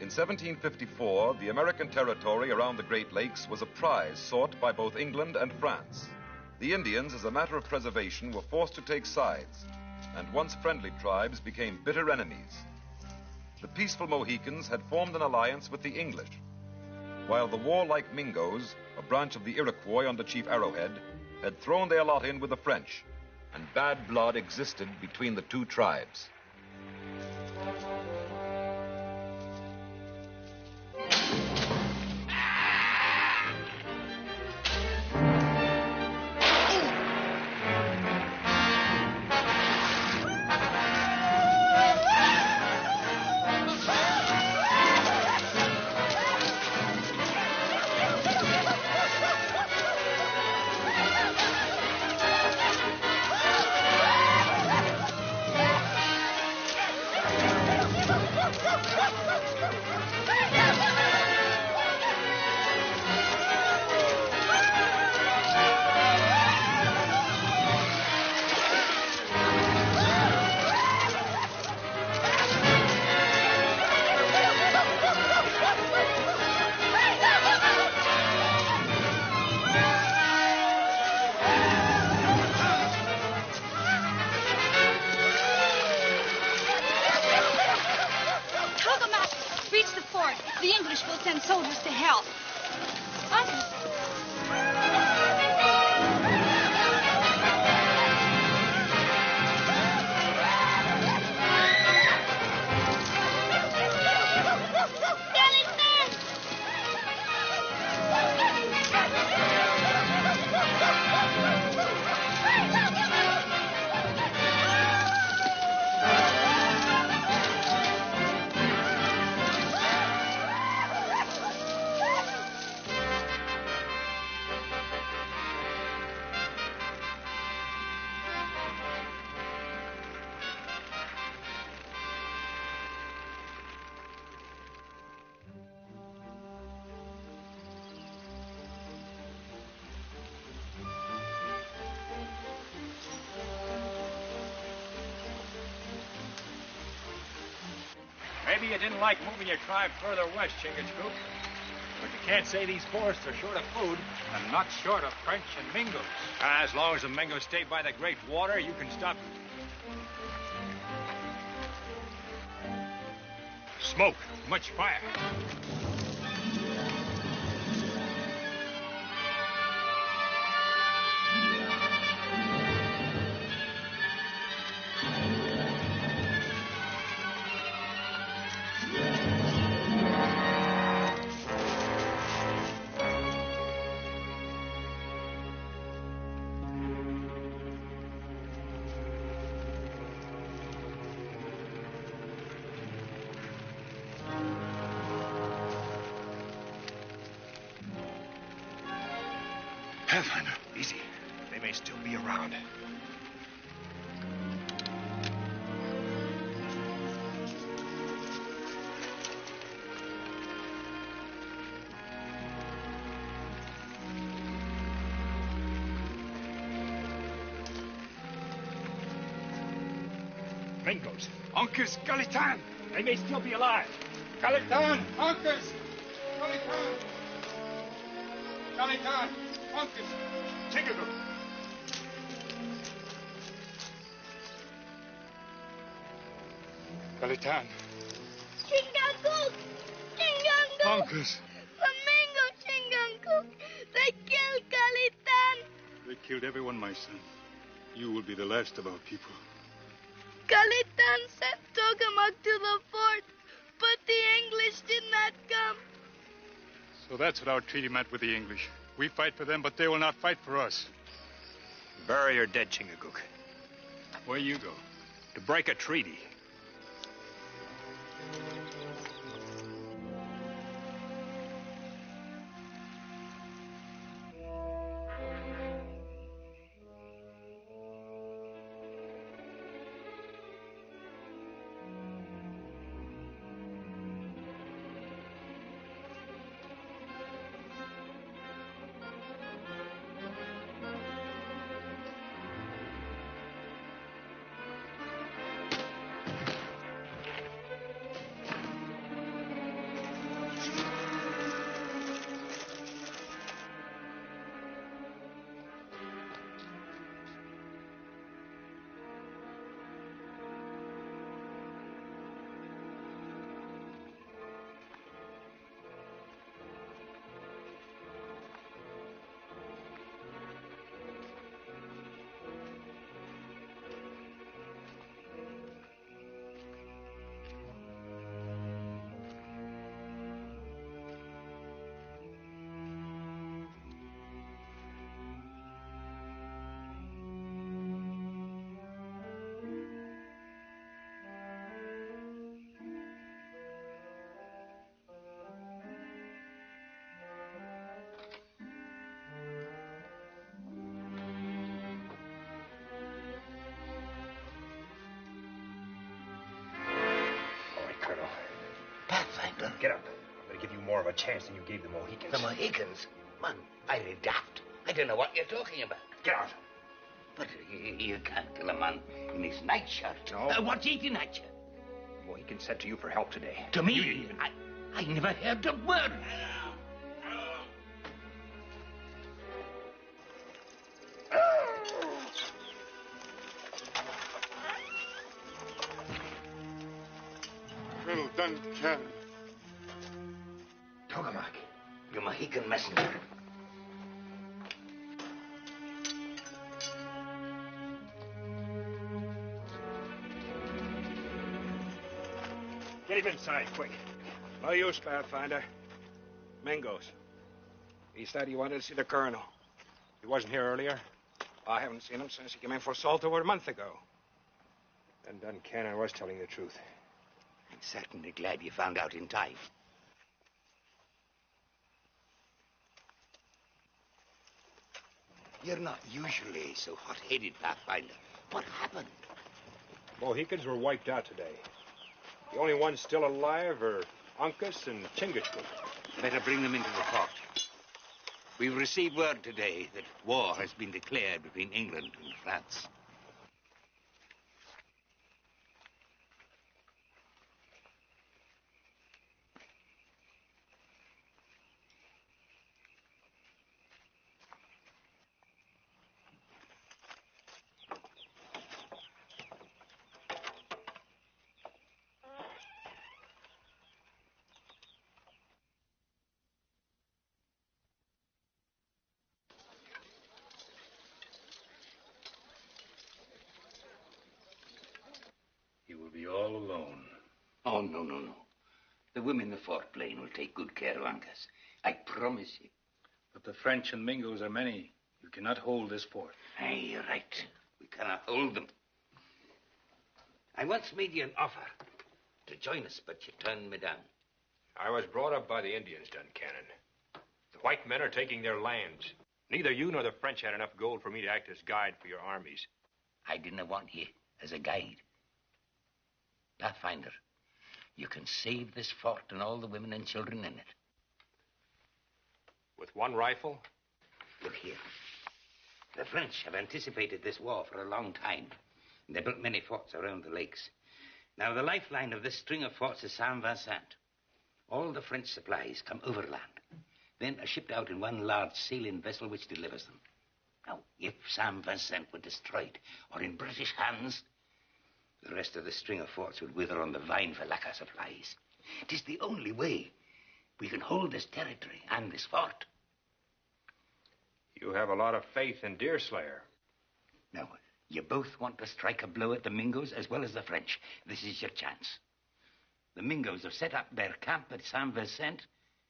In 1754, the American territory around the Great Lakes was a prize sought by both England and France. The Indians, as a matter of preservation, were forced to take sides, and once friendly tribes became bitter enemies. The peaceful Mohicans had formed an alliance with the English, while the warlike Mingos, a branch of the Iroquois under Chief Arrowhead, had thrown their lot in with the French, and bad blood existed between the two tribes. The English will send soldiers to help. Maybe you didn't like moving your tribe further west, Chingachgook. But you can't say these forests are short of food and not short of French and Mingos. As long as the Mingos stay by the Great Water, you can stop them. Smoke, much fire. Pathfinder, easy. They may still be around. Mingos. Uncas, Galitan! They may still be alive. Galitan! Uncas! Galitan! Galitan! Uncas! Chingachgook. Galitan! Chingachgook! Chingachgook! Uncas! Flamingo Chingachgook! They killed Galitan! They killed everyone, my son. You will be the last of our people. Galitan sent Tokamak to the fort, but the English did not come. So that's what our treaty meant with the English. We fight for them, but they will not fight for us. Bury your dead, Chingachgook. Where you go? To break a treaty. get up. I'm going to give you more of a chance than you gave the Mohicans. The Mohicans? Man, I read daft. I don't know what you're talking about. Get out. But you can't kill a man in his nightshirt. No. What's eating at you? The Mohicans said to you for help today. To me? You didn't even... I never heard a word. Colonel Duncan. Tokamak, your Mohican messenger. Get him inside, quick. No use, Pathfinder. Mingo's. He said he wanted to see the colonel. He wasn't here earlier. I haven't seen him since he came in for assault over a month ago. Then Duncannon was telling the truth. I'm certainly glad you found out in time. You're not usually so hot-headed, Pathfinder. What happened? Mohicans were wiped out today. The only ones still alive are Uncas and Chingachgook. Better bring them into the fort. We've received word today that war has been declared between England and France. You will be all alone. Oh, no. The women in the fort plain will take good care of Uncas. I promise you. But the French and Mingos are many. You cannot hold this fort. Aye, you're right. We cannot hold them. I once made you an offer to join us, but you turned me down. I was brought up by the Indians, Duncannon. The white men are taking their lands. Neither you nor the French had enough gold for me to act as guide for your armies. I didn't want you as a guide. Pathfinder, you can save this fort and all the women and children in it. With one rifle? Look here. The French have anticipated this war for a long time. And they built many forts around the lakes. Now, the lifeline of this string of forts is Saint Vincent. All the French supplies come overland, then are shipped out in one large sailing vessel which delivers them. Now, if Saint Vincent were destroyed or in British hands, the rest of the string of forts would wither on the vine for lack of supplies. It is the only way we can hold this territory and this fort. You have a lot of faith in Deerslayer. Now, you both want to strike a blow at the Mingos as well as the French. This is your chance. The Mingos have set up their camp at Saint Vincent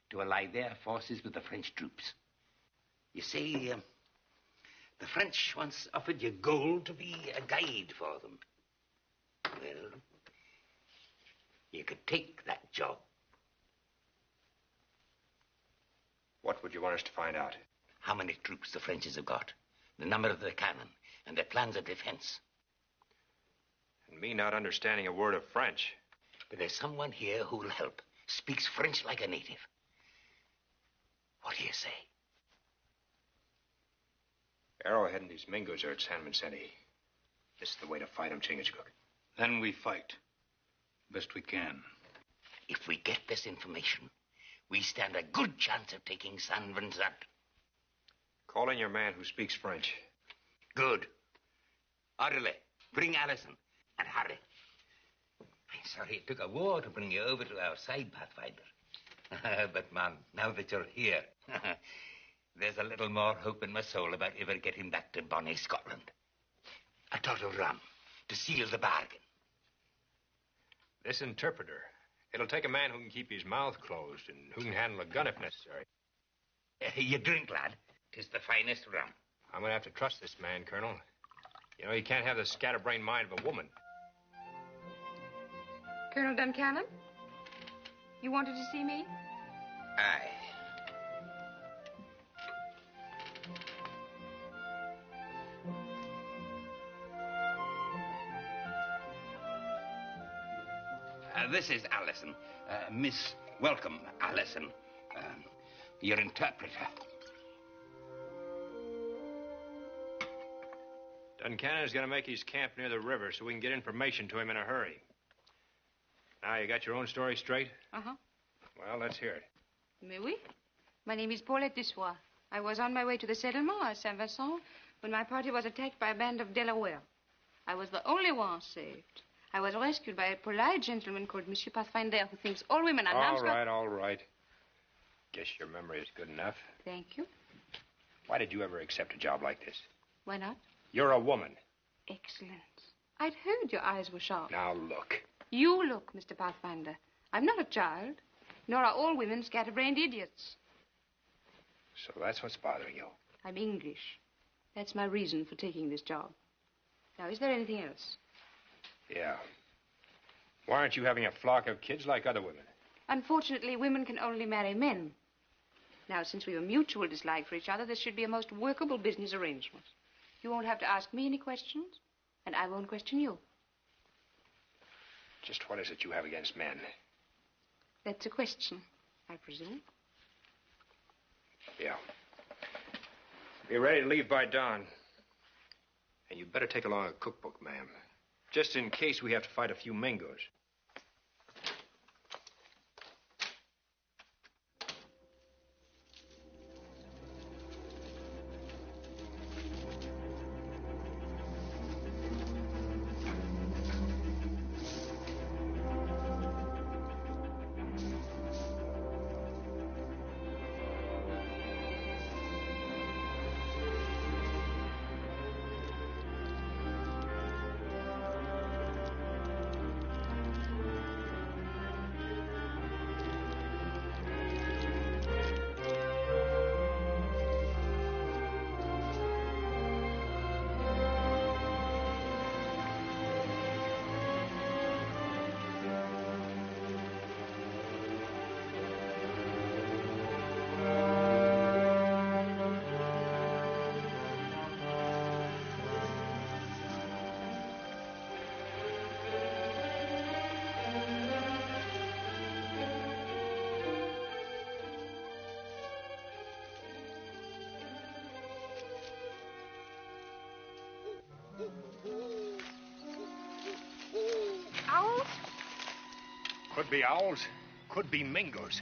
to ally their forces with the French troops. You see, the French once offered you gold to be a guide for them. Well, you could take that job. What would you want us to find out? How many troops the French have got, the number of their cannon, and their plans of defense. And me not understanding a word of French. But there's someone here who will help. Speaks French like a native. What do you say? Arrowhead and these Mingos are at San Vicente. This is the way to fight them, Chingachgook. Then we fight. Best we can. If we get this information, we stand a good chance of taking San Vincent. Call in your man who speaks French. Good. Orderly, bring Allison, and hurry. I'm sorry it took a war to bring you over to our side, Pathfinder. But, man, now that you're here, there's a little more hope in my soul about ever getting back to bonny Scotland. A tot of rum to seal the bargain. This interpreter, it'll take a man who can keep his mouth closed and who can handle a gun if necessary. You drink, lad. 'Tis the finest rum. I'm going to have to trust this man, Colonel. You know, you can't have the scatterbrained mind of a woman. Colonel Duncannon? You wanted to see me? Aye. This is Allison, Miss Welcome, Allison. Your interpreter. Duncannon's going to make his camp near the river so we can get information to him in a hurry. Now, you got your own story straight? Uh-huh. Well, let's hear it. Mais oui. My name is Paulette Dessois. I was on my way to the settlement at Saint-Vincent when my party was attacked by a band of Delaware. I was the only one saved. I was rescued by a polite gentleman called Monsieur Pathfinder who thinks all women are numbskulls. All right. Guess your memory is good enough. Thank you. Why did you ever accept a job like this? Why not? You're a woman. Excellent. I'd heard your eyes were sharp. Now, look. You look, Mr. Pathfinder. I'm not a child, nor are all women scatterbrained idiots. So that's what's bothering you. I'm English. That's my reason for taking this job. Now, is there anything else? Yeah. Why aren't you having a flock of kids like other women? Unfortunately, women can only marry men. Now, since we have a mutual dislike for each other, this should be a most workable business arrangement. You won't have to ask me any questions, and I won't question you. Just what is it you have against men? That's a question, I presume. Yeah. Be ready to leave by dawn. And you'd better take along a cookbook, ma'am. Just in case we have to fight a few Mingos. Owls? Could be owls, could be Mingos.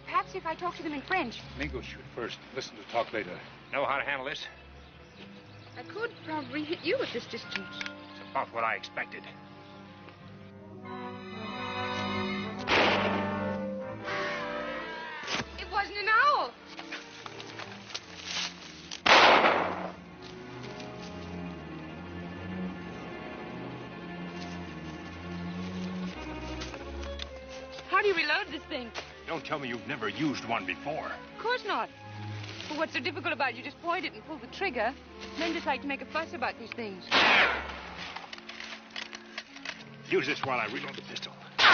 Perhaps if I talk to them in French. Mingo shoot first. Listen to talk later. Know how to handle this? I could probably hit you at this distance. It's about what I expected. It wasn't an owl. How do you reload this thing? Don't tell me you've never used one before. Of course not. But what's so difficult about it? You just point it and pull the trigger. Men just like to make a fuss about these things. Use this while I reload the pistol. You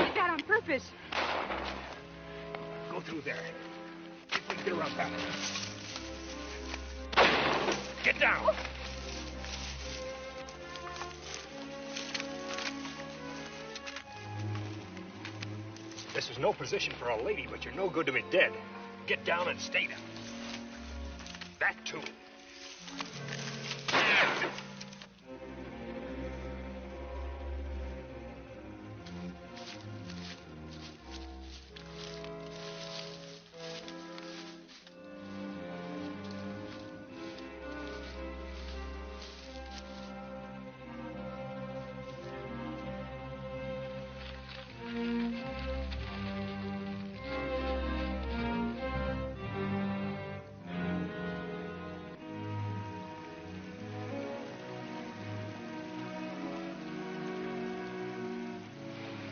did that on purpose. Go through there. See if we can get around back. Get down. This is no position for a lady, but you're no good to me dead. Get down and stay down. That too.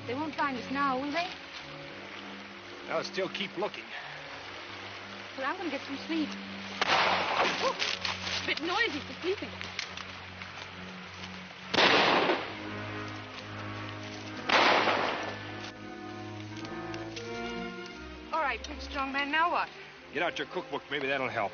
They won't find us now, will they? I'll still keep looking. Well, I'm going to get some sleep. Oh, a bit noisy for sleeping. All right, big strong man, now what? Get out your cookbook. Maybe that'll help.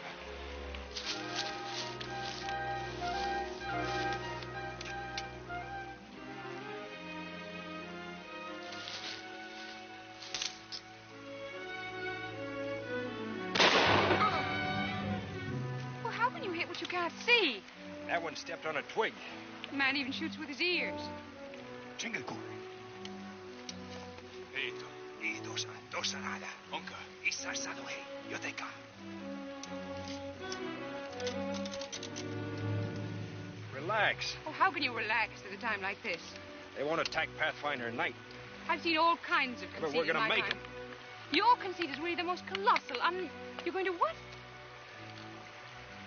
cannot see. That one stepped on a twig. The man even shoots with his ears. Chingaku. Ito. Dosa nada. Onka. Isa sadohe. Yoteka. Relax. Oh, how can you relax at a time like this? They won't attack Pathfinder at night. I've seen all kinds of conceit. But we're in gonna my make time. them. Your conceit is really the most colossal. You're going to what?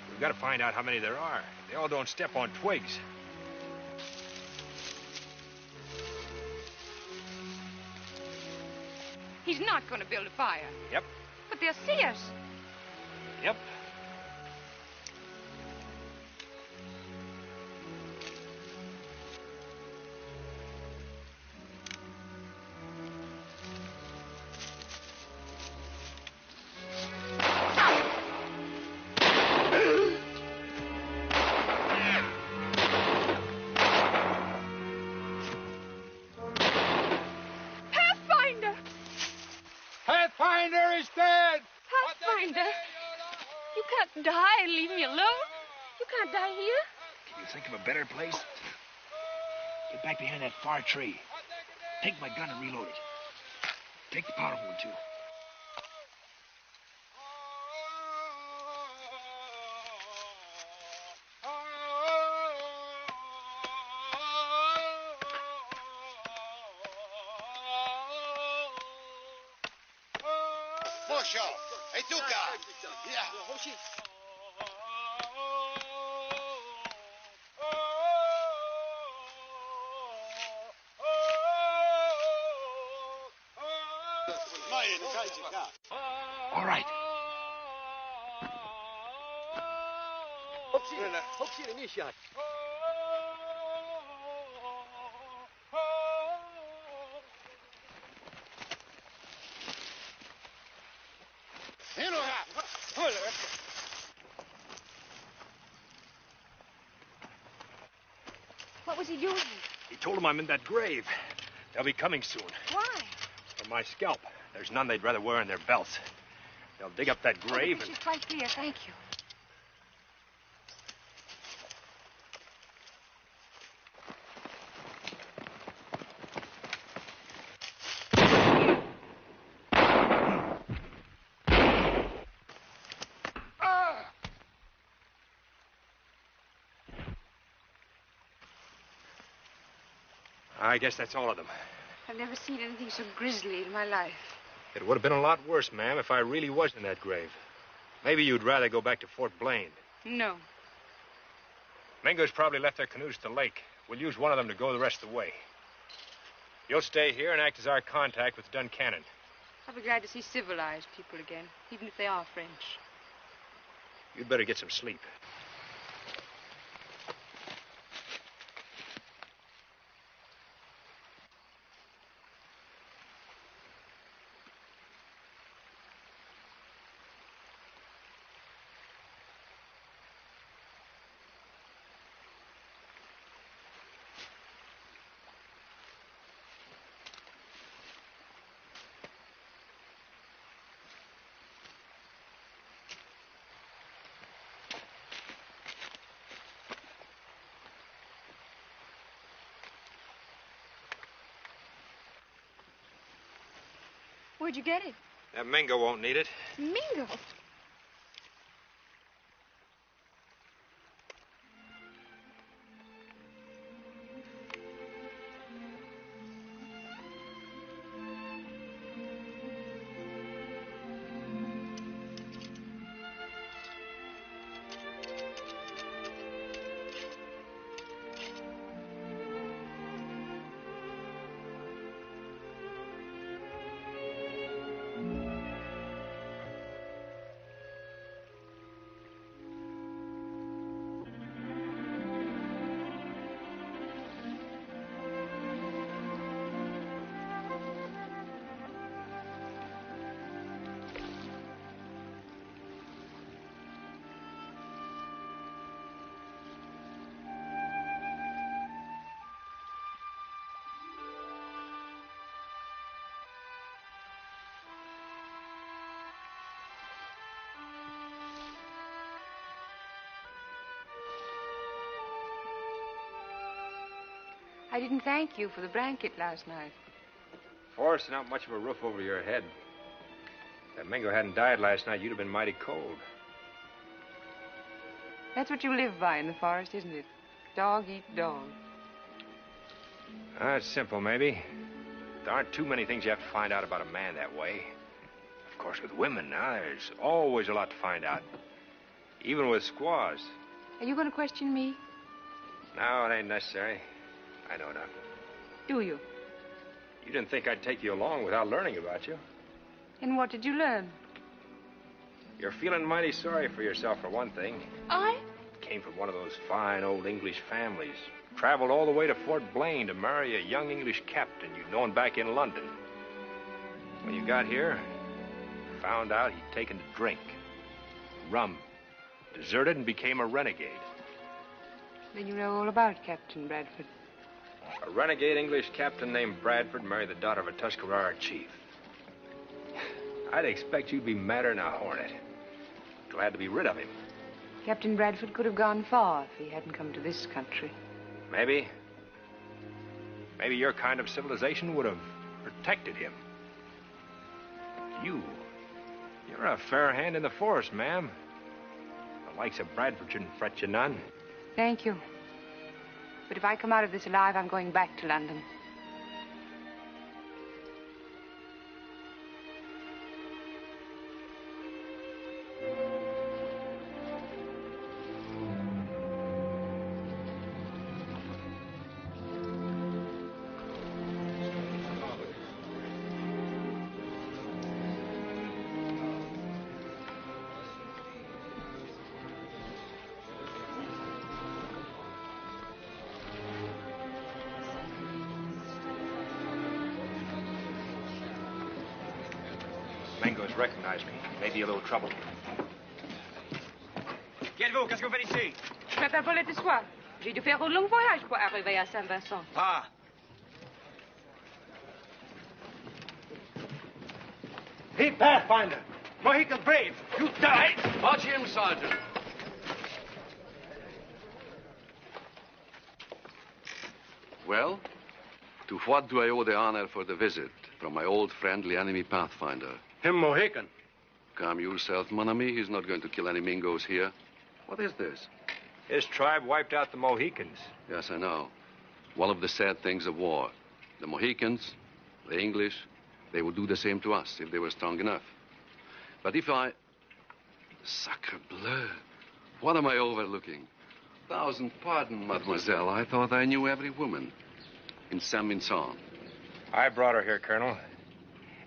We've got to find out how many there are. They all don't step on twigs. He's not going to build a fire. Yep. But they'll see us. Yep. Pathfinder! Pathfinder is dead! Pathfinder! You can't die and leave me alone. You can't die here. Can you think of a better place? Get back behind that far tree. Take my gun and reload it. Take the powder horn, too. Mosho! Hey, Tuka! Yeah. All right. What was he doing? He told him I'm in that grave. They'll be coming soon. Why? For my scalp. There's none they'd rather wear in their belts. They'll dig up that grave the and... picture's quite clear, thank you. I guess that's all of them. I've never seen anything so grisly in my life. It would have been a lot worse, ma'am, if I really was in that grave. Maybe you'd rather go back to Fort Blaine. No. Mingo's probably left their canoes at the lake. We'll use one of them to go the rest of the way. You'll stay here and act as our contact with Duncannon. I'll be glad to see civilized people again, even if they are French. You'd better get some sleep. Where'd you get it? That Mingo won't need it. Mingo? I didn't thank you for the blanket last night. Forest, not much of a roof over your head. If that Mingo hadn't died last night, you'd have been mighty cold. That's what you live by in the forest, isn't it? Dog eat dog. It's simple, maybe. There aren't too many things you have to find out about a man that way. Of course, with women now, there's always a lot to find out. Even with squaws. Are you going to question me? No, it ain't necessary. I know enough. Do you? You didn't think I'd take you along without learning about you. And what did you learn? You're feeling mighty sorry for yourself, for one thing. I? Came from one of those fine old English families. Traveled all the way to Fort Blaine to marry a young English captain you'd known back in London. When you got here, found out he'd taken to drink. Rum. Deserted and became a renegade. Then you know all about Captain Bradford. A renegade English captain named Bradford married the daughter of a Tuscarora chief. I'd expect you'd be madder than a hornet. Glad to be rid of him. Captain Bradford could have gone far if he hadn't come to this country. Maybe. Maybe your kind of civilization would have protected him. You're a fair hand in the force, ma'am. The likes of Bradford shouldn't fret you none. Thank you. But if I come out of this alive, I'm going back to London. Mango's recognized me. Maybe a little trouble. Qui êtes-vous? Qu'est-ce que vous faites ici? Je m'appelle Paulette de Soie. J'ai dû faire un long voyage pour arriver à Saint-Vincent. Ah. Hey, Pathfinder! Mohican brave! You died! Watch him, Sergeant. Well, to what do I owe the honor for the visit from my old friendly enemy Pathfinder? Him Mohican. Calm yourself, mon ami. He's not going to kill any Mingos here. What is this? His tribe wiped out the Mohicans. Yes, I know. One of the sad things of war. The Mohicans, the English, they would do the same to us if they were strong enough. But if I... Sacre bleu. What am I overlooking? Thousand pardon, mademoiselle. I thought I knew every woman in Saint-Vincent. I brought her here, Colonel.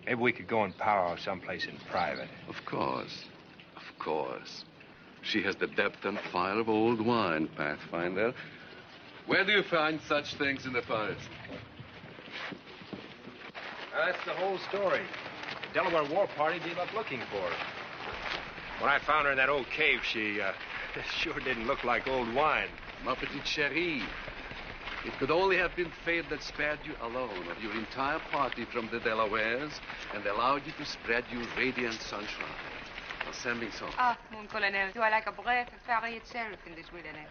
Maybe we could go and powwow someplace in private. Of course. Of course. She has the depth and fire of old wine, Pathfinder. Where do you find such things in the forest? That's the whole story. The Delaware War Party gave up looking for her. When I found her in that old cave, she sure didn't look like old wine. Ma petite chérie. It could only have been fate that spared you alone of your entire party from the Delawares and allowed you to spread your radiant sunshine. Saint Vincent. Ah, mon colonel, do I like a breath of Paris itself in this wilderness?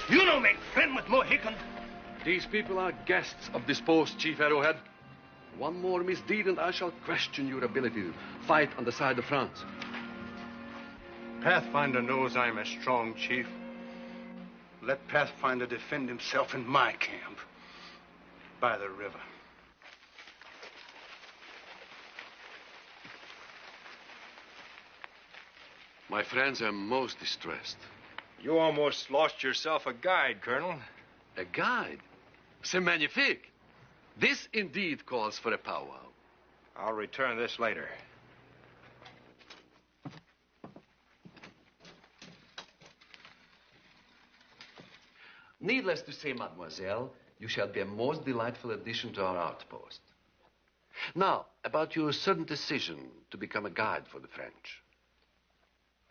You don't make friend with Mohican. These people are guests of this post, Chief Arrowhead. One more misdeed and I shall question your ability to fight on the side of France. Pathfinder knows I'm a strong chief. Let Pathfinder defend himself in my camp by the river. My friends are most distressed. You almost lost yourself a guide, Colonel. A guide? C'est magnifique. This indeed calls for a powwow. I'll return this later. Needless to say, mademoiselle, you shall be a most delightful addition to our outpost. Now, about your sudden decision to become a guide for the French.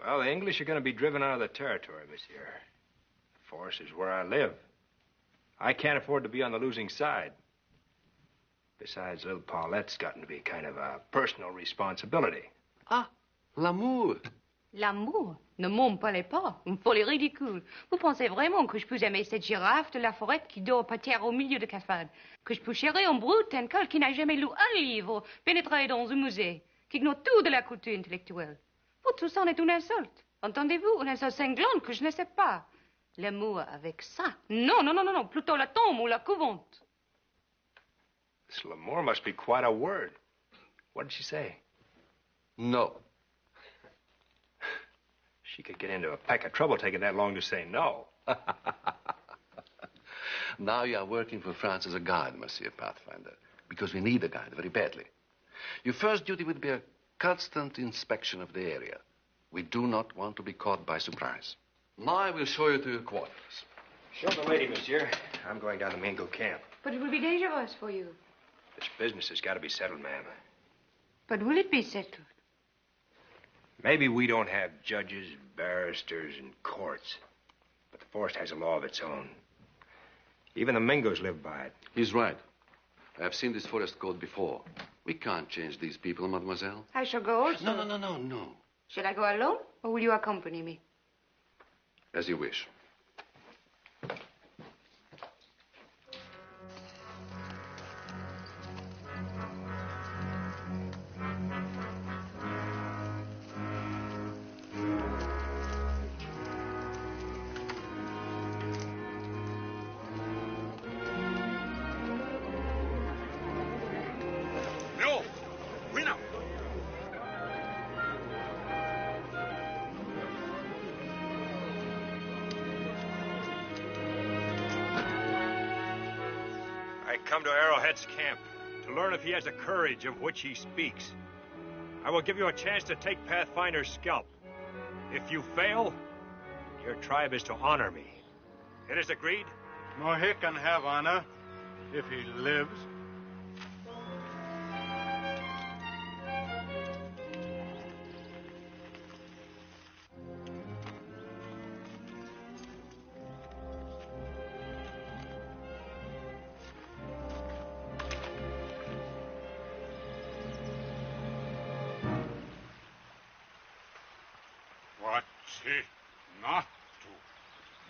Well, the English are going to be driven out of the territory this year. The forest is where I live. I can't afford to be on the losing side. Besides, little Paulette's gotten to be kind of a personal responsibility. Ah, l'amour. L'amour? Ne m'en parlez pas. Une folie ridicule. Vous pensez vraiment que je peux aimer cette girafe de la forêt qui dort par terre au milieu de cafades? Que je peux chérir un brute, un col qui n'a jamais lu un livre, pénétrer dans un musée, qui ignore tout de la culture intellectuelle? Pour tout ça, est une insulte. Entendez-vous? Une insulte cinglante que je ne sais pas. L'amour avec ça? Non, non, non, non, non. Plutôt la tombe ou la couvente. This l'amour must be quite a word. What did she say? No. She could get into a peck of trouble taking that long to say no. Now you are working for France as a guide, Monsieur Pathfinder, because we need a guide very badly. Your first duty would be a constant inspection of the area. We do not want to be caught by surprise. Now I will show you to your quarters. Show the lady, monsieur. I'm going down to Mingo camp. But it will be dangerous for you. This business has got to be settled, ma'am. But will it be settled? Maybe we don't have judges, barristers, and courts, but the forest has a law of its own. Even the Mingos live by it. He's right. I have seen this forest code before. We can't change these people, mademoiselle. I shall go also. No. Shall I go alone, or will you accompany me? As you wish. Come to Arrowhead's camp to learn if he has the courage of which he speaks. I will give you a chance to take Pathfinder's scalp. If you fail, your tribe is to honor me. It is agreed? Mohican have honor if he lives.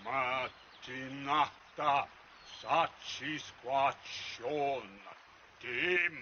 Matinata satisfaction dim.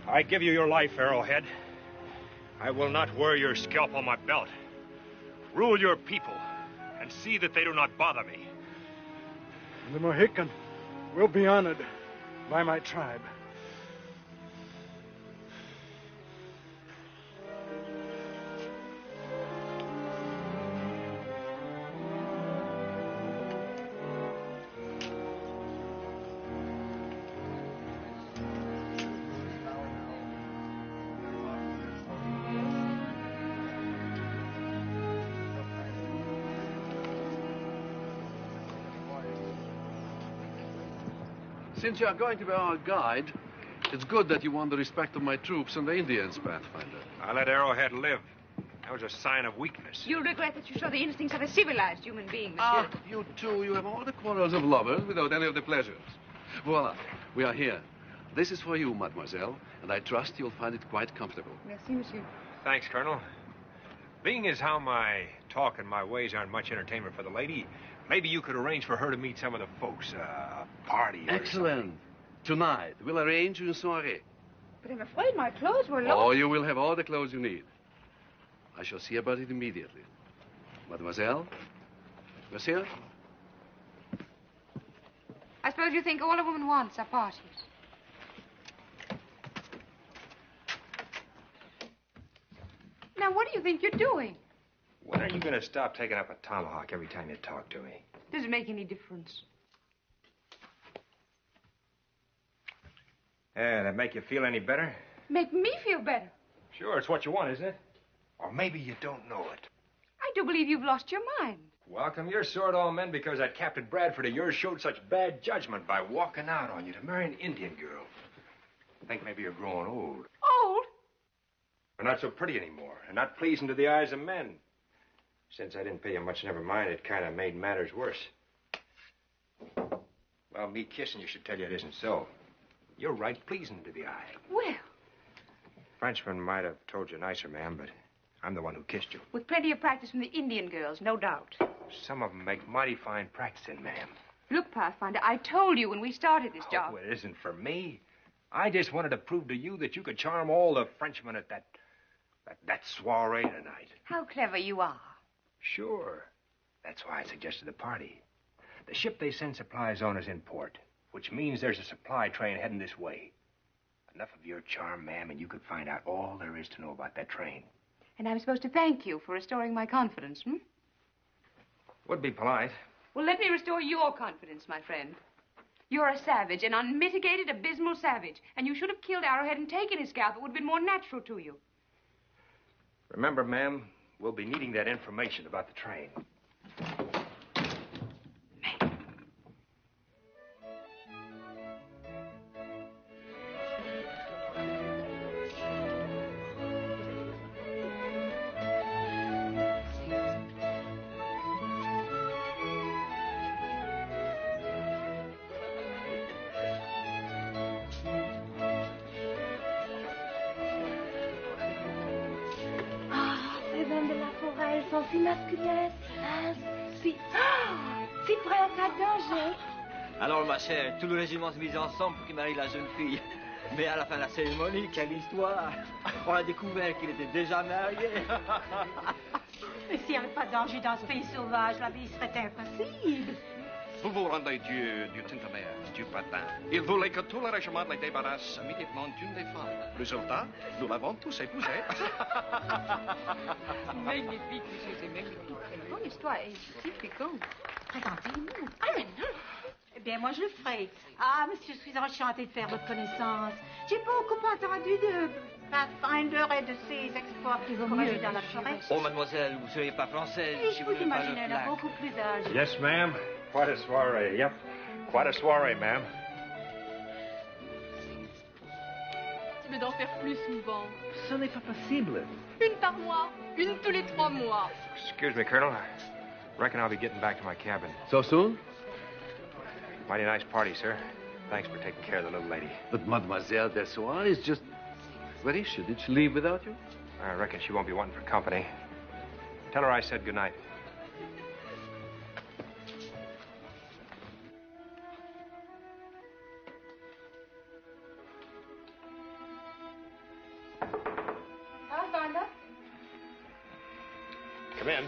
I give you your life, Arrowhead. I will not wear your scalp on my belt. Rule your people and see that they do not bother me. The Mohican will be honored by my tribe. Since you are going to be our guide, it's good that you won the respect of my troops and the Indians, Pathfinder. I let Arrowhead live. That was a sign of weakness. You'll regret that you show the instincts of a civilized human being, monsieur. Ah, you two, you have all the quarrels of lovers without any of the pleasures. Voila, we are here. This is for you, mademoiselle, and I trust you'll find it quite comfortable. Merci, monsieur. Thanks, Colonel. Being as how my talk and my ways aren't much entertainment for the lady, maybe you could arrange for her to meet some of the folks, a party or Excellent. something. Tonight, we'll arrange une soirée. But I'm afraid my clothes were lost. Oh, you will have all the clothes you need. I shall see about it immediately. Mademoiselle? Monsieur? I suppose you think all a woman wants are parties. Now, what do you think you're doing? When are you going to stop taking up a tomahawk every time you talk to me? Does it make any difference? Yeah, that make you feel any better? Make me feel better. Sure, it's what you want, isn't it? Or maybe you don't know it. I do believe you've lost your mind. Welcome your sword, all men, because that Captain Bradford of yours showed such bad judgment by walking out on you to marry an Indian girl. I think maybe you're growing old. Old? You're not so pretty anymore, and not pleasing to the eyes of men. Since I didn't pay you much, never mind, it kind of made matters worse. Well, me kissing you should tell you it isn't so. You're right pleasing to the eye. Well, Frenchman might have told you nicer, ma'am, but I'm the one who kissed you. with plenty of practice from the Indian girls, no doubt. Some of them make mighty fine practicing, ma'am. Look, Pathfinder, I told you when we started this job. Oh, it isn't for me. I just wanted to prove to you that you could charm all the Frenchmen at that soiree tonight. How clever you are. Sure. That's why I suggested the party. The ship they send supplies on is in port, which means there's a supply train heading this way. Enough of your charm, ma'am, and you could find out all there is to know about that train. And I'm supposed to thank you for restoring my confidence, hmm? Would be polite. Well, let me restore your confidence, my friend. You're a savage, an unmitigated, abysmal savage. And you should have killed Arrowhead and taken his scalp. It would have been more natural to you. Remember, ma'am, we'll be needing that information about the train. Si masculin, si prêt à danger. Alors, ma chère, tout le régiment se mise ensemble pour qu'il marie la jeune fille. Mais à la fin de la cérémonie, quelle histoire! On a découvert qu'il était déjà marié. Mais s'il n'y avait pas de danger dans ce pays sauvage, la vie serait impossible. Vous vous rendez du Tintamer, du Patin. Il voulait que tout le régiment les débarrasse immédiatement d'une des femmes. Résultat, nous l'avons tous épousé. Magnifique, monsieur, c'est magnifique. C'est une bonne histoire et si piquante. Présentez-nous. Ah, mais non. Eh bien, moi, je le ferai. Ah, monsieur, je suis enchantée de faire votre connaissance. J'ai beaucoup entendu de Pathfinder et de ses exploits courageux dans la forêt. Oh, mademoiselle, vous ne seriez pas française. Et je vous imagine un homme beaucoup plus âgé. Yes, ma'am. Quite a soirée. Yep. Quite a soirée, ma'am. Mais d'en faire plus souvent. Ce n'est pas possible. Une par mois, une tous les 3 mois. Excuse me, Colonel. I reckon I'll be getting back to my cabin. So soon? Mighty nice party, sir. Thanks for taking care of the little lady. But Mademoiselle Dessoir is just... Where is she? Did she leave without you? I reckon she won't be wanting for company. Tell her I said good night. Pathfinder? Come in.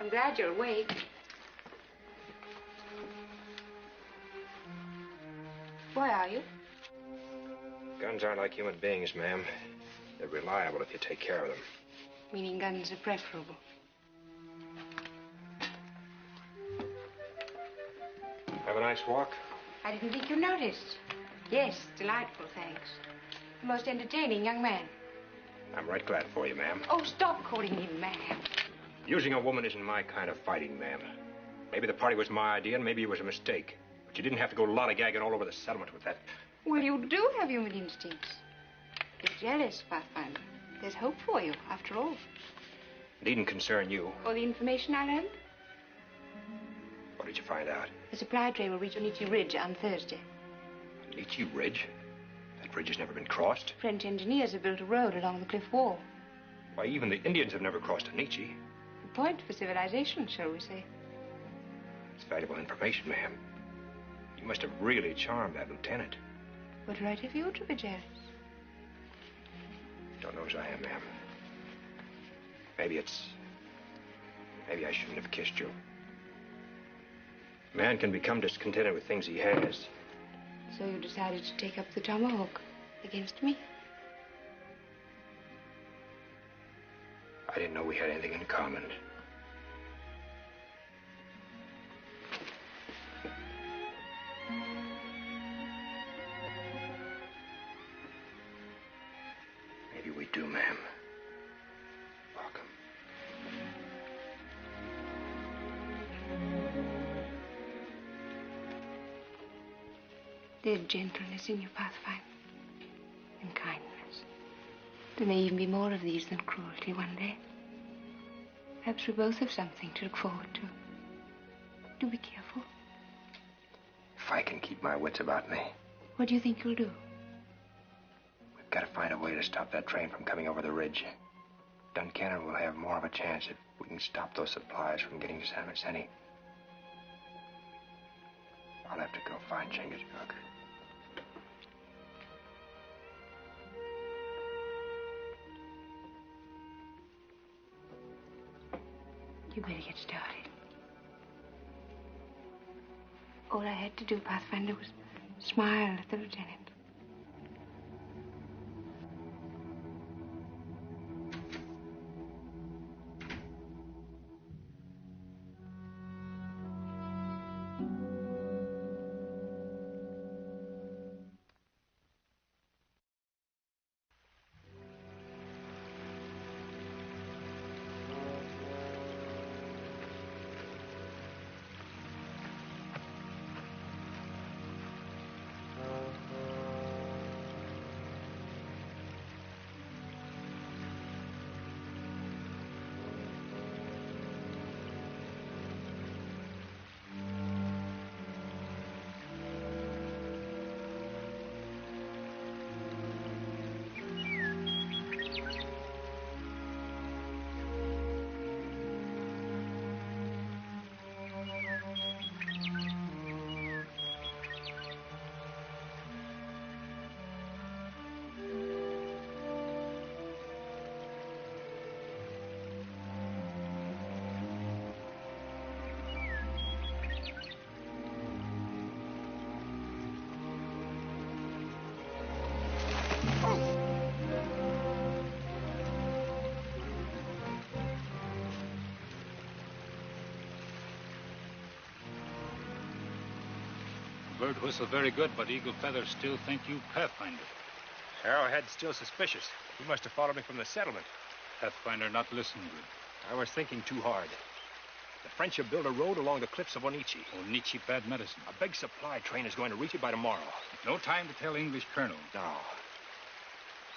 I'm glad you're awake. Why are you? Guns aren't like human beings, ma'am. They're reliable if you take care of them. Meaning guns are preferable. Have a nice walk? I didn't think you noticed. Yes, delightful, thanks. The most entertaining young man. I'm right glad for you, ma'am. Oh, stop calling me ma'am. Using a woman isn't my kind of fighting, ma'am. Maybe the party was my idea, and maybe it was a mistake. But you didn't have to go lollygagging all over the settlement with that Well, you do have human instincts. You're jealous, Pathfinder. There's hope for you, after all. Needn't concern you. Or the information I learned? What did you find out? The supply train will reach Onichi Ridge on Thursday. Onichi Ridge? That ridge has never been crossed. French engineers have built a road along the cliff wall. Why, even the Indians have never crossed Onichi. A point for civilization, shall we say. It's valuable information, ma'am. You must have really charmed that lieutenant. What right have you to be jealous? Don't know as I am, ma'am. Maybe I shouldn't have kissed you. A man can become discontented with things he has. So you decided to take up the tomahawk against me? I didn't know we had anything in common. Maybe we do, ma'am. Welcome. There's gentleness in your Pathfinder, and kindness. There may even be more of these than cruelty one day. Perhaps we both have something to look forward to. Do be careful. If I can keep my wits about me, What do you think you'll do? we've got to find a way to stop that train from coming over the ridge. Duncannon will have more of a chance if we can stop those supplies from getting to San Vicente. I'll have to go find Chingachgook. You better get started. All I had to do, Pathfinder, was smile at the lieutenant. Bird whistle very good, but Eagle Feather still think you Pathfinder. Arrowhead's still suspicious. He must have followed me from the settlement. Pathfinder not listening good. I was thinking too hard. The French have built a road along the cliffs of Onichi. Onichi bad medicine. A big supply train is going to reach it by tomorrow. No time to tell English colonel. No.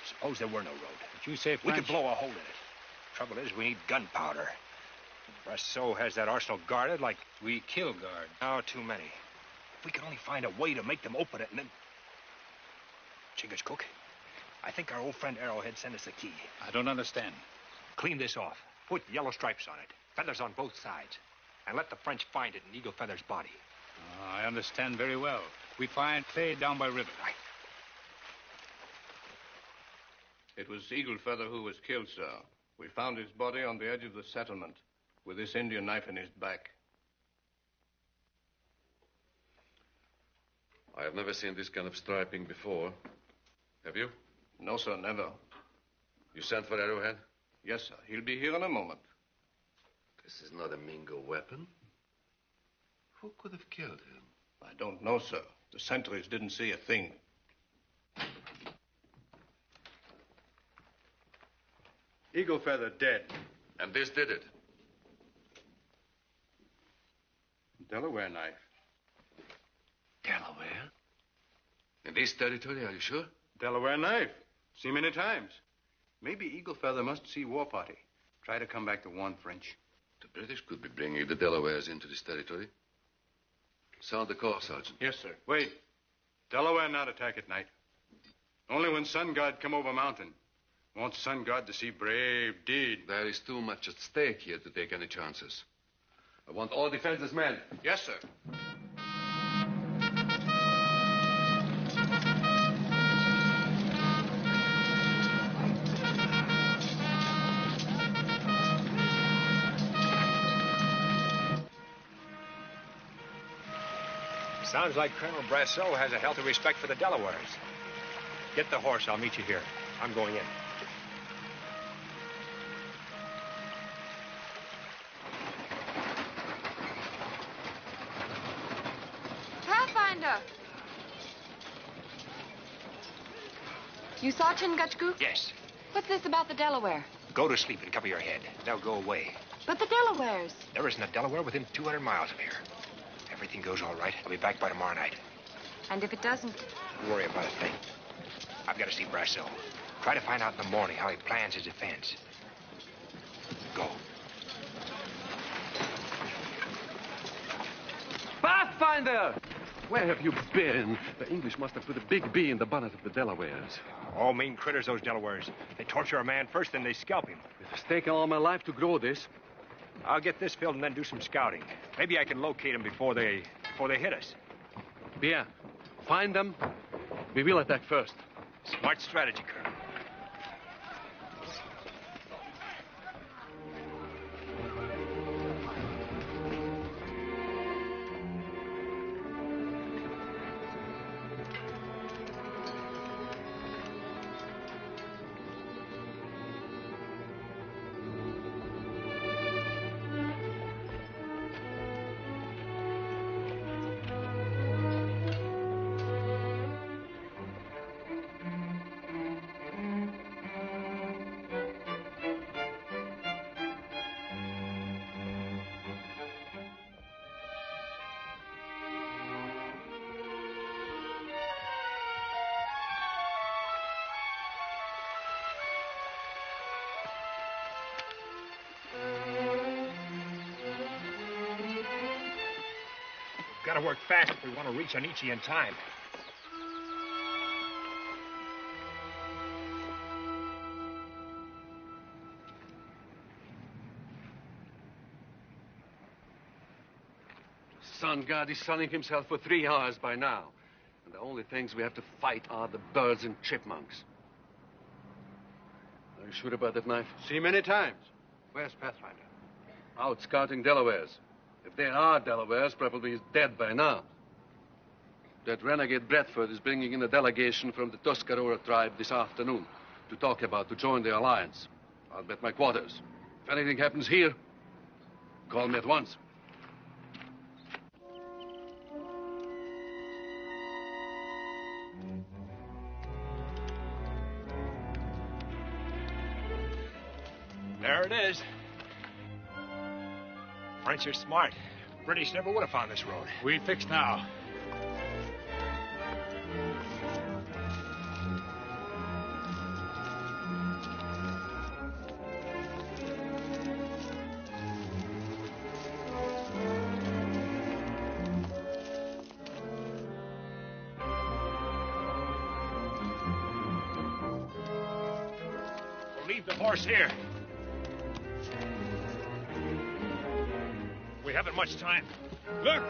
Suppose there were no road. But you say We French... could blow a hole in it. Trouble is, we need gunpowder. Brasseau has that arsenal guarded like... We kill guard. Oh, too many. If we could only find a way to make them open it and then... Chingachgook, I think our old friend Arrowhead sent us the key. I don't understand. Clean this off. Put yellow stripes on it. Feathers on both sides. And let the French find it in Eagle Feather's body. I understand very well. We find Clay down by river. Right. It was Eagle Feather who was killed, sir. We found his body on the edge of the settlement with this Indian knife in his back. I have never seen this kind of striping before. Have you? No, sir, never. You sent for Arrowhead? Yes, sir. He'll be here in a moment. This is not a Mingo weapon. Who could have killed him? I don't know, sir. The sentries didn't see a thing. Eagle Feather dead. And this did it? Delaware knife. Delaware? In this territory, are you sure? Delaware knife. Seen many times. Maybe Eagle Feather must see war party. Try to come back to warn French. The British could be bringing the Delawares into this territory. Sound the call, Sergeant. Yes, sir. Wait. Delaware not attack at night. Only when Sun God come over mountain. Want Sun God to see brave deed. There is too much at stake here to take any chances. I want all defenses men. Yes, sir. Sounds like Colonel Brasseau has a healthy respect for the Delawares. Get the horse. I'll meet you here. I'm going in. Pathfinder! You saw Chingachgook? Yes. What's this about the Delaware? Go to sleep and cover your head. Now go away. But the Delawares. There isn't a Delaware within 200 miles of here. Everything goes all right. I'll be back by tomorrow night. And if it doesn't? Don't worry about a thing. I've got to see Brasseau. Try to find out in the morning how he plans his defense. Go. Pathfinder! Where have you been? The English must have put a big bee in the bonnet of the Delawares. Oh, mean critters, those Delawares. They torture a man first, then they scalp him. It's taken all my life to grow this. I'll get this filled and then do some scouting. Maybe I can locate them before they hit us. Bien. Find them. We will attack first. Smart strategy, Colonel. We've got to work fast if we want to reach Anichi in time. Sun God is sunning himself for 3 hours by now. And the only things we have to fight are the birds and chipmunks. Are you sure about that knife? See many times. Where's Pathfinder? Out scouting Delawares. If there are Delawares, probably he's dead by now. That renegade Bradford is bringing in a delegation from the Tuscarora tribe this afternoon to join the alliance. I'll bet my quarters. If anything happens here, call me at once. There it is. French are smart. British never would have found this road. We fixed now. We'll leave the horse here. We haven't much time. Look!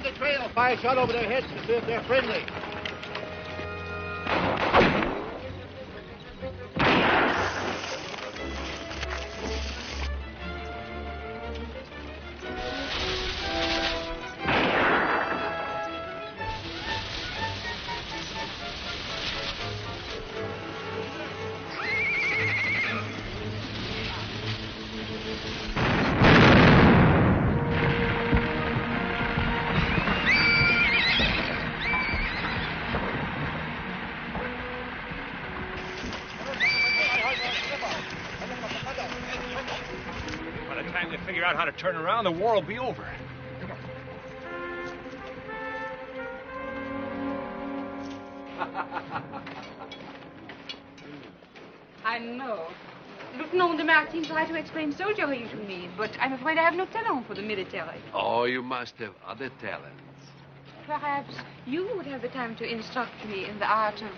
the trail. Fire a shot over their heads to see if they're friendly. By the time they figure out how to turn around, the war will be over. I know. Lieutenant de Martin tried to explain soldiery to me, but I'm afraid I have no talent for the military. Oh, you must have other talents. Perhaps you would have the time to instruct me in the art of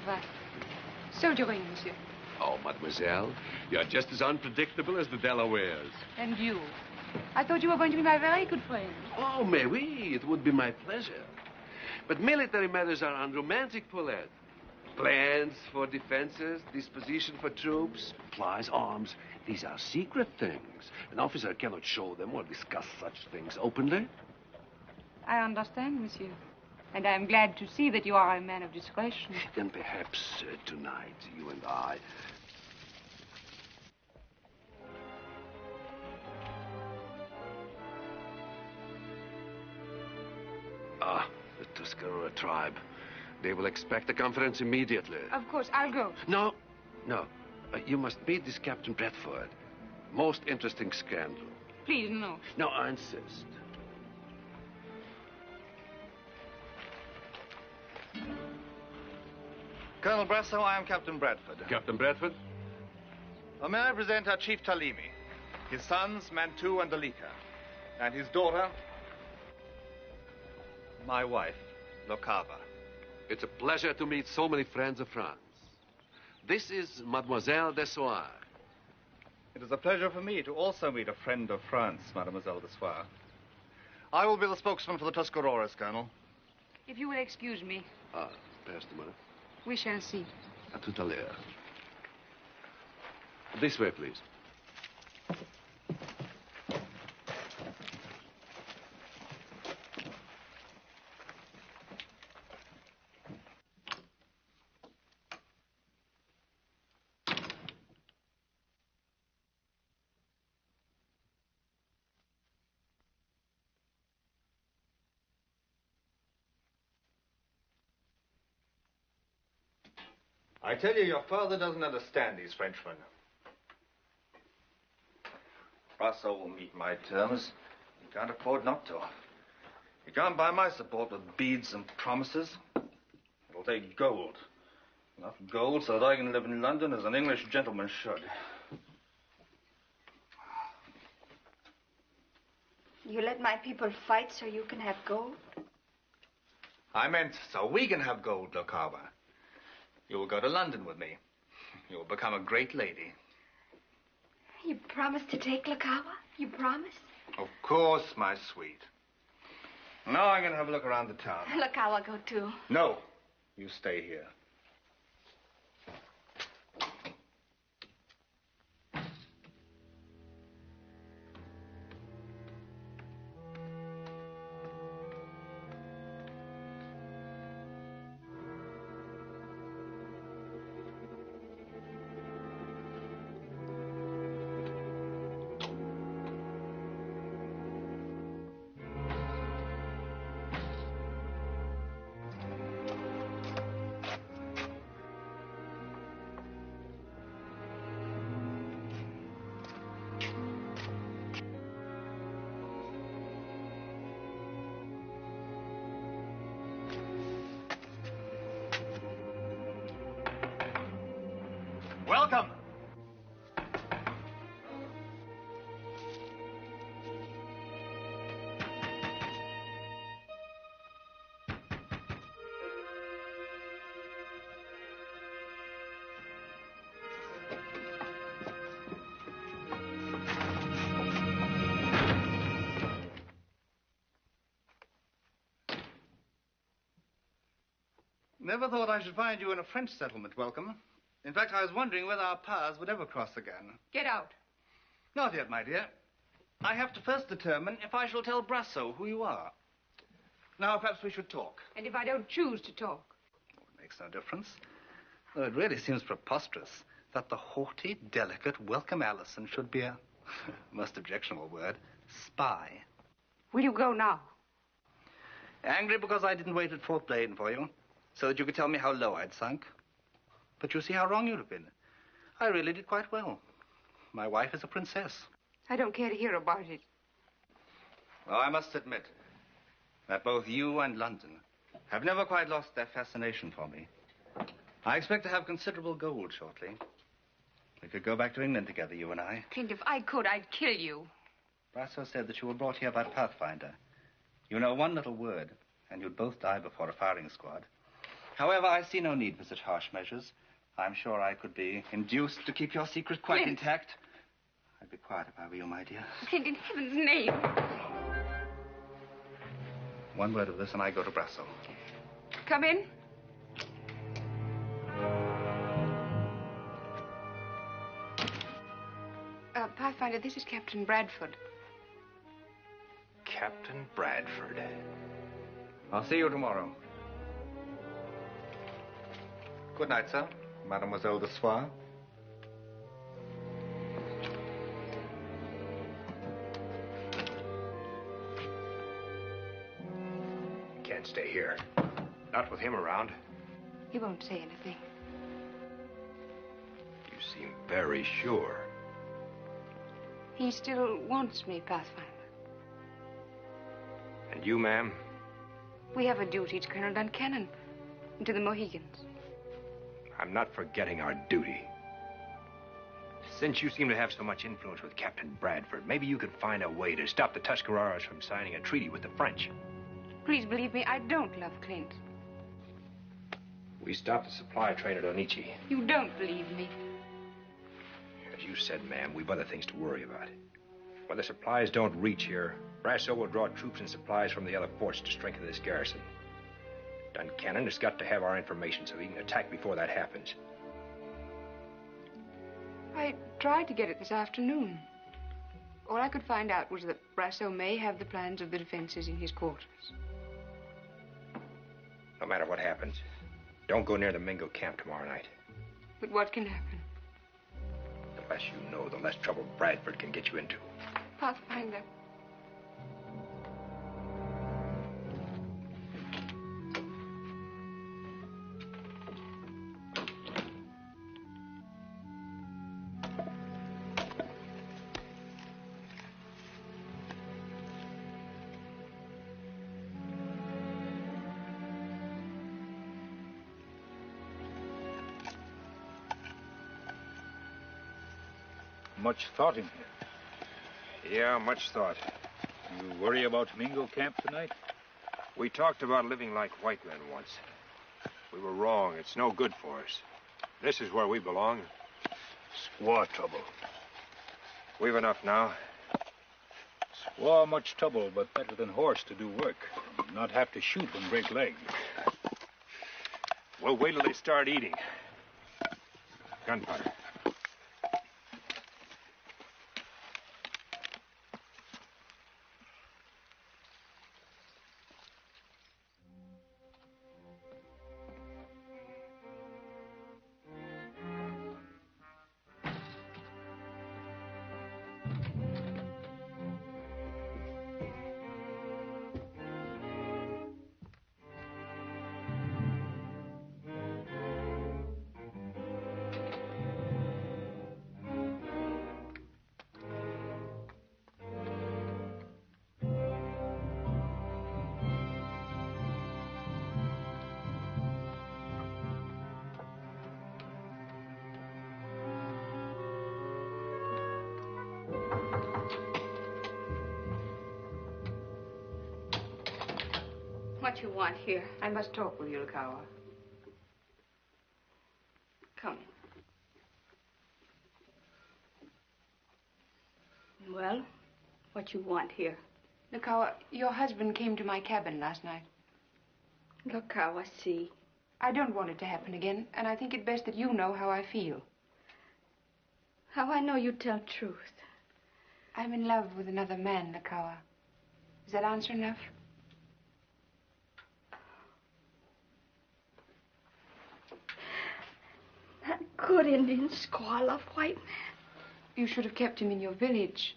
soldiering, monsieur. Oh, mademoiselle, you're just as unpredictable as the Delawares. And you? I thought you were going to be my very good friend. Oh, mais oui, it would be my pleasure. But military matters are unromantic, Paulette. Plans for defenses, disposition for troops, supplies, arms. These are secret things. An officer cannot show them or discuss such things openly. I understand, monsieur. And I'm glad to see that you are a man of discretion. Then perhaps tonight, you and I... Ah, the Tuscarora tribe. They will expect a conference immediately. Of course, I'll go. No. You must meet this Captain Bradford. Most interesting scandal. Please, no. No, I insist. Colonel Brasso, I am Captain Bradford. Captain Bradford? May I present our Chief Talimi, his sons, Mantu and Dalika, and his daughter, my wife, Locava. It's a pleasure to meet so many friends of France. This is Mademoiselle Dessoir. It is a pleasure for me to also meet a friend of France, Mademoiselle Dessoir. I will be the spokesman for the Tuscaroras, Colonel. If you will excuse me. Pass the money. We shall see. À tout à l'heure. This way, please. I tell you, your father doesn't understand these Frenchmen. Brasso will meet my terms. He can't afford not to. He can't buy my support with beads and promises. It'll take gold. Enough gold so that I can live in London as an English gentleman should. You let my people fight so you can have gold? I meant so we can have gold, Locava. You will go to London with me. You will become a great lady. You promise to take Lakawa? You promise? Of course, my sweet. Now I'm going to have a look around the town. Lakawa go too. No, you stay here. Welcome. Never thought I should find you in a French settlement, Welcome. In fact, I was wondering whether our paths would ever cross again. Get out. Not yet, my dear. I have to first determine if I shall tell Brasso who you are. Now, perhaps we should talk. And if I don't choose to talk? It makes no difference. Though it really seems preposterous that the haughty, delicate Welcome Allison should be a, most objectionable word, spy. Will you go now? Angry because I didn't wait at Fort Blaine for you, so that you could tell me how low I'd sunk. But you see how wrong you'd have been. I really did quite well. My wife is a princess. I don't care to hear about it. Well, I must admit that both you and London have never quite lost their fascination for me. I expect to have considerable gold shortly. We could go back to England together, you and I. Clint, if I could, I'd kill you. Brasso said that you were brought here by Pathfinder. You know one little word, and you'd both die before a firing squad. However, I see no need for such harsh measures. I'm sure I could be induced to keep your secret quite Clint. intact. I'd be quiet if I were you, my dear. Clint, in heaven's name. One word of this and I go to Brasso. Come in. Pathfinder, this is Captain Bradford. Captain Bradford. I'll see you tomorrow. Good night, sir. Mademoiselle de Soir. You can't stay here. Not with him around. He won't say anything. You seem very sure. He still wants me, Pathfinder. And you, ma'am? We have a duty to Colonel Duncannon and to the Mohegans. I'm not forgetting our duty. Since you seem to have so much influence with Captain Bradford, maybe you could find a way to stop the Tuscaroras from signing a treaty with the French. Please believe me, I don't love Clint. We stopped the supply train at Onichi. You don't believe me. As you said, ma'am, we've other things to worry about. When the supplies don't reach here, Brasso will draw troops and supplies from the other forts to strengthen this garrison. Duncannon has got to have our information so he can attack before that happens. I tried to get it this afternoon. All I could find out was that Brasso may have the plans of the defenses in his quarters. No matter what happens, don't go near the Mingo camp tomorrow night. But what can happen? The less you know, the less trouble Bradford can get you into. Pathfinder. Much thought in here. Yeah, much thought. You worry about Mingo camp tonight? We talked about living like white men once. We were wrong. It's no good for us. This is where we belong. Squaw trouble. We've enough now. Squaw much trouble, but better than horse to do work. Not have to shoot and break leg. We'll wait till they start eating. Gunpowder. What you want here? I must talk with you, Lukawa. Come. Well, what you want here? Lukawa, your husband came to my cabin last night. Lukawa, see. I don't want it to happen again, and I think it best that you know how I feel. How I know you tell truth. I'm in love with another man, Nakawa. Is that answer enough? That good Indian squaw love white man. You should have kept him in your village.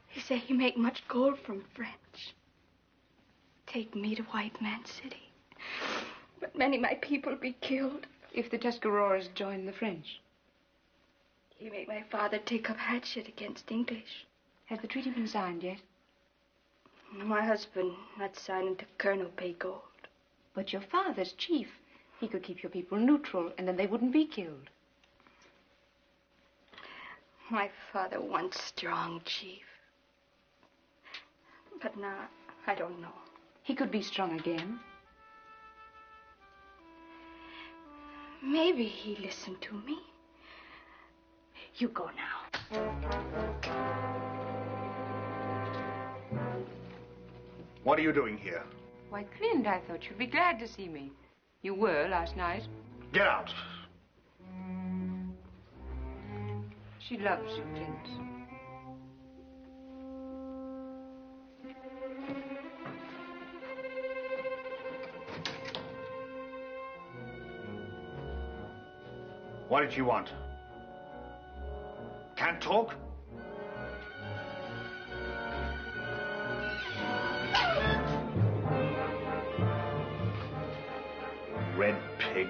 He say he make much gold from French. Take me to White Man City. But many my people be killed. If the Tuscaroras join the French. He make my father take up hatchet against English. Has the treaty been signed yet? My husband not sign until Colonel pay gold. But your father's chief. He could keep your people neutral, and then they wouldn't be killed. My father once strong chief. But now, I don't know. He could be strong again. Maybe he listened to me. You go now. What are you doing here? Why, Clint, I thought you'd be glad to see me. You were last night. Get out. She loves you, Clint. What did you want? Can't talk? Red pig.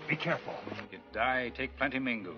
Be careful. You die, take plenty Mingos.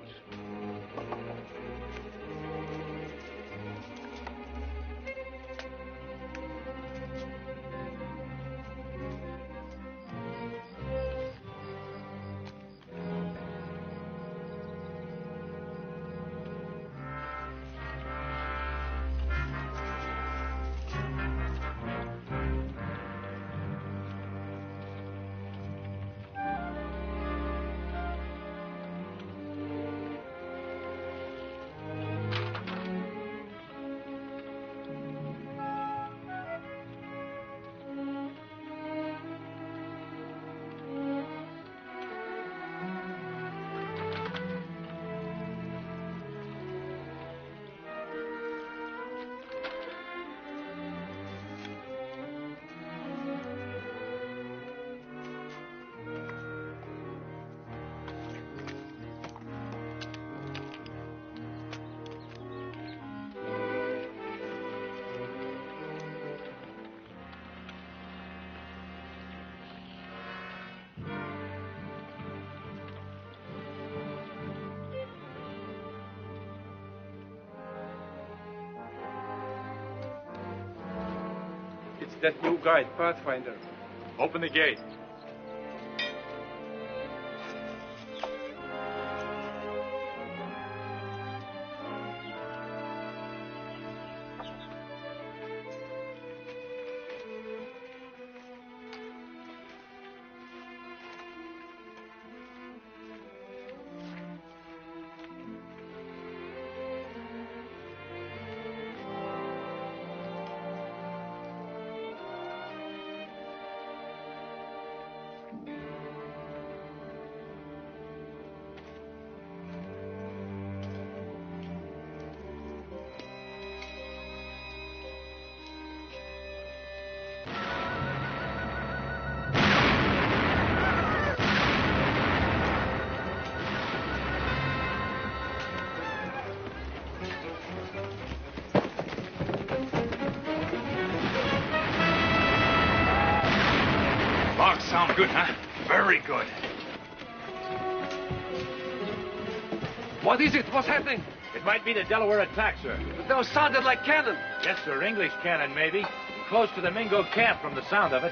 It's that new guide, Pathfinder. Open the gate. What is it? What's happening? It might be the Delaware attack, sir. But those sounded like cannon. Yes, sir. English cannon, maybe. Close to the Mingo camp from the sound of it.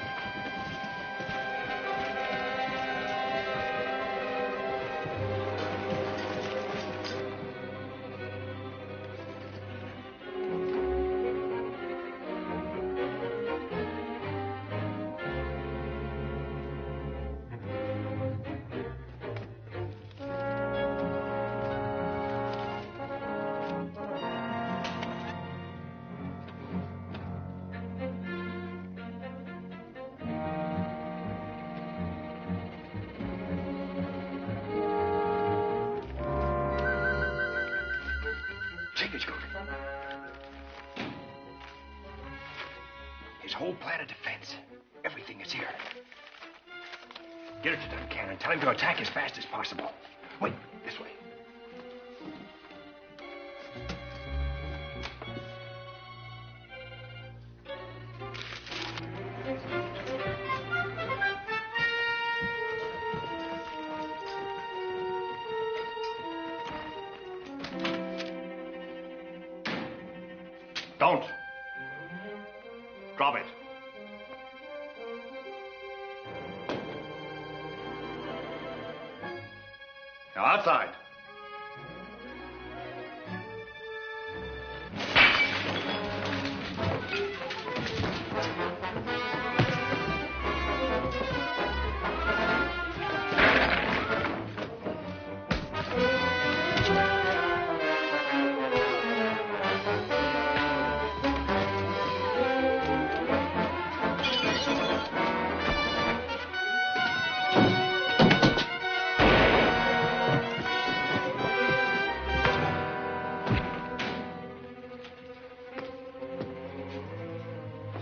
His whole plan of defense. Everything is here. Get it to Duncan and tell him to attack as fast as possible. Wait, this way. Don't. Drop it. Now outside.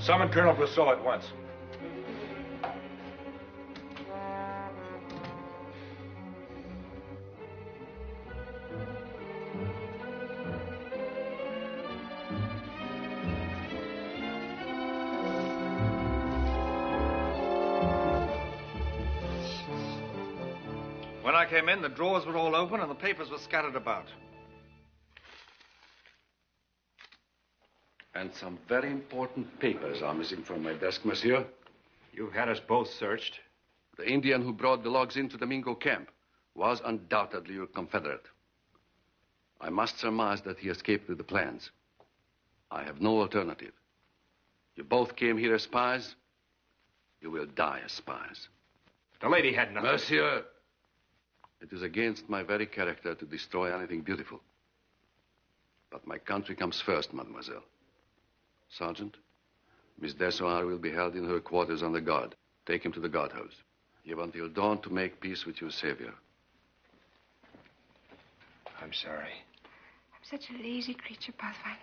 Summon Colonel Brousseau at once. When I came in, the drawers were all open and the papers were scattered about. And some very important papers are missing from my desk, monsieur. You've had us both searched. The Indian who brought the logs into the Mingo camp was undoubtedly your confederate. I must surmise that he escaped with the plans. I have no alternative. You both came here as spies. You will die as spies. The lady had nothing. Monsieur, it is against my very character to destroy anything beautiful. But my country comes first, mademoiselle. Sergeant, Miss Dessoir will be held in her quarters on the guard. Take him to the guardhouse. You have until dawn to make peace with your savior. I'm sorry. I'm such a lazy creature, Pathfinder.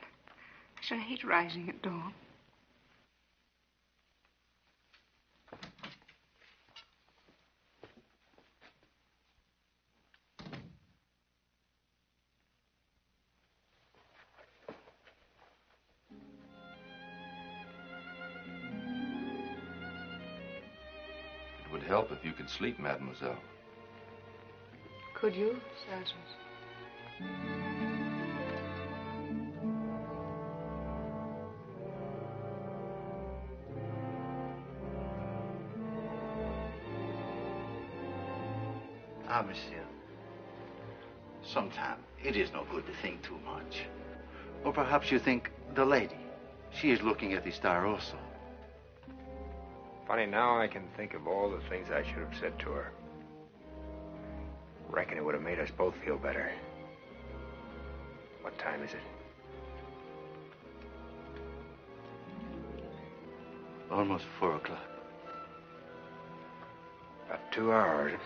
I shall hate rising at dawn. It would help if you could sleep, mademoiselle. Could you, Sergeant? Ah, monsieur. Sometimes it is no good to think too much. Or perhaps you think the lady, she is looking at the star also. Funny, now I can think of all the things I should have said to her. Reckon it would have made us both feel better. What time is it? Almost 4 o'clock. About 2 hours.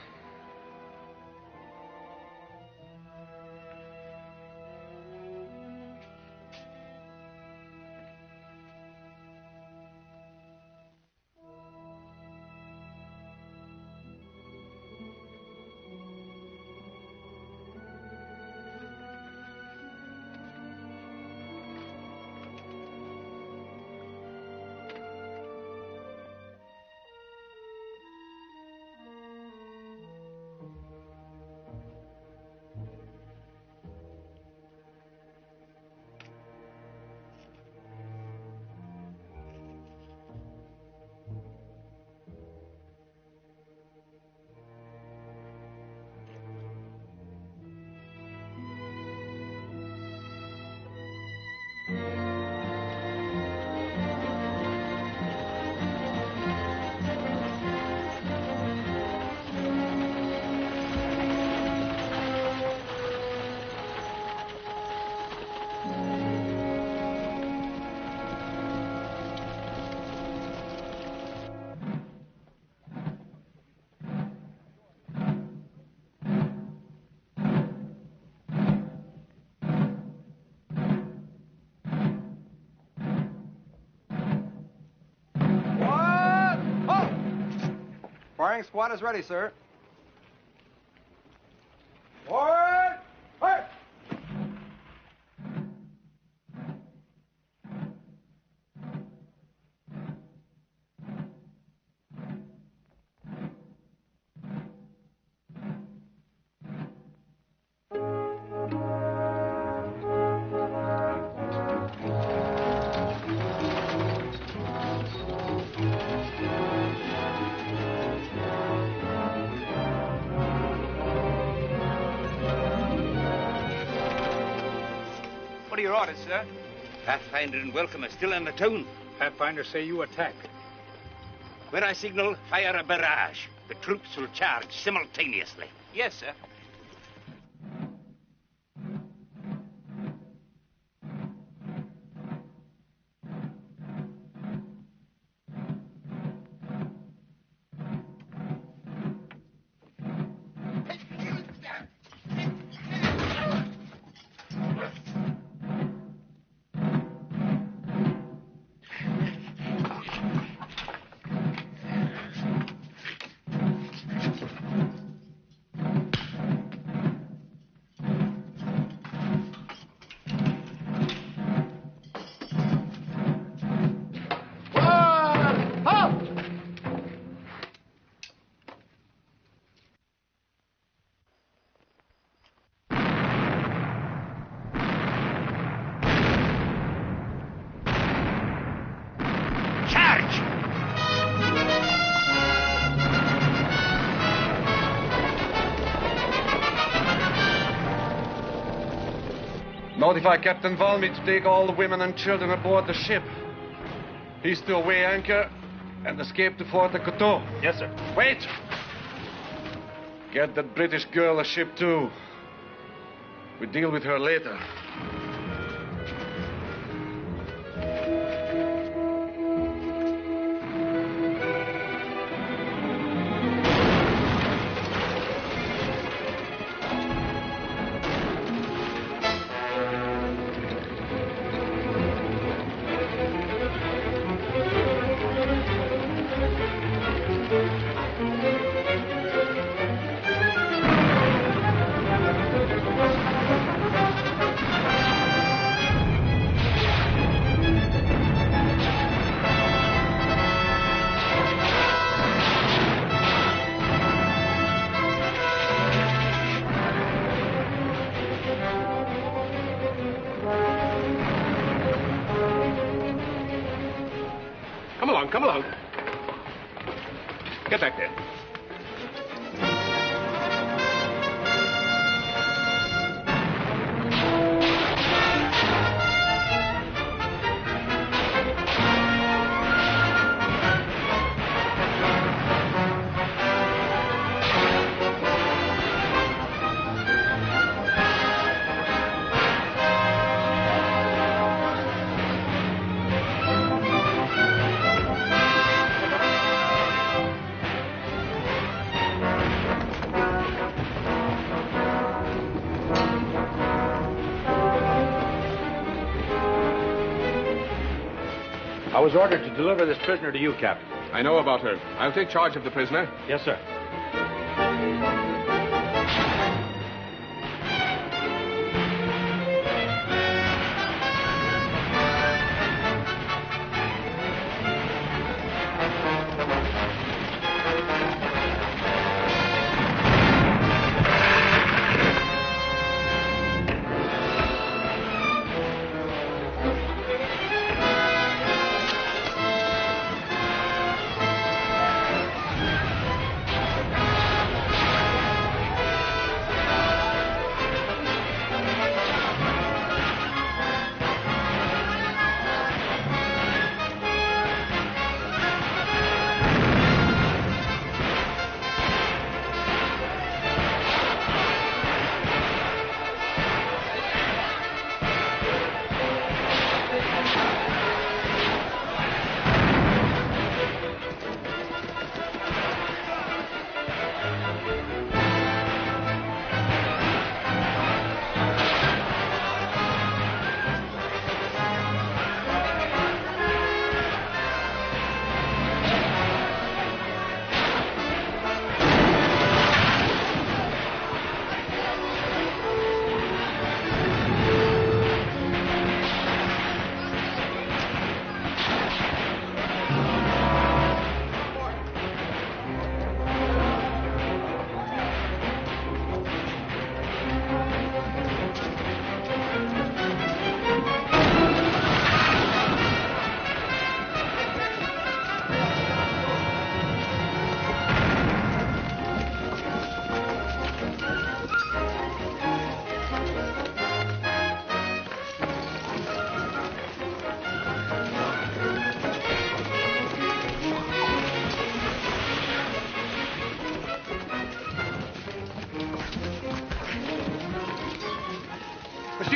Firing squad is ready, sir. Forward! Fire! What are your orders, sir? Pathfinder and Welcome are still in the town. Pathfinder say you attack. When I signal, fire a barrage. The troops will charge simultaneously. Yes, sir. Notify Captain Valmy to take all the women and children aboard the ship. He's to weigh anchor and escape to Fort de Coteau. Yes, sir. Wait! Get that British girl a ship, too. We deal with her later. Come along. Get back there. I was ordered to deliver this prisoner to you, Captain. I know about her. I'll take charge of the prisoner. Yes, sir.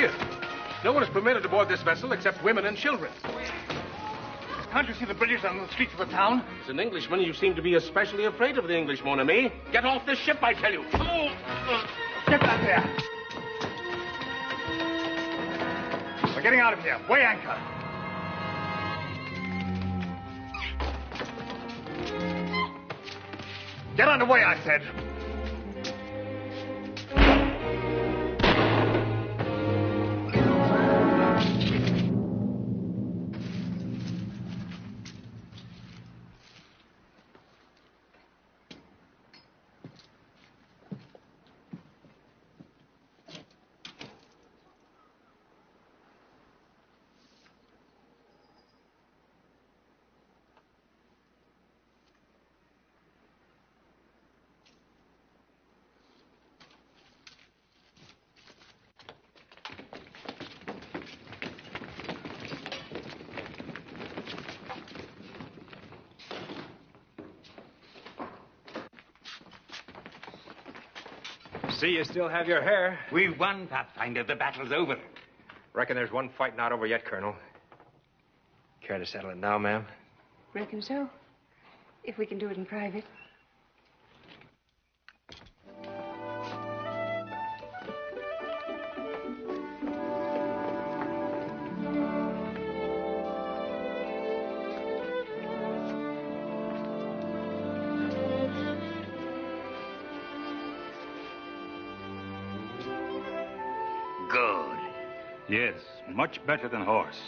here. No one is permitted aboard this vessel except women and children. Can't you see the British on the streets of the town? As an Englishman, you seem to be especially afraid of the English, mon ami. Get off this ship, I tell you. Get back there. We're getting out of here. Weigh anchor. Get under way, I said. See, you still have your hair. We've won, Pathfinder. The battle's over. Reckon there's one fight not over yet, Colonel. Care to settle it now, ma'am? Reckon so. If we can do it in private. Good. Yes, much better than horse.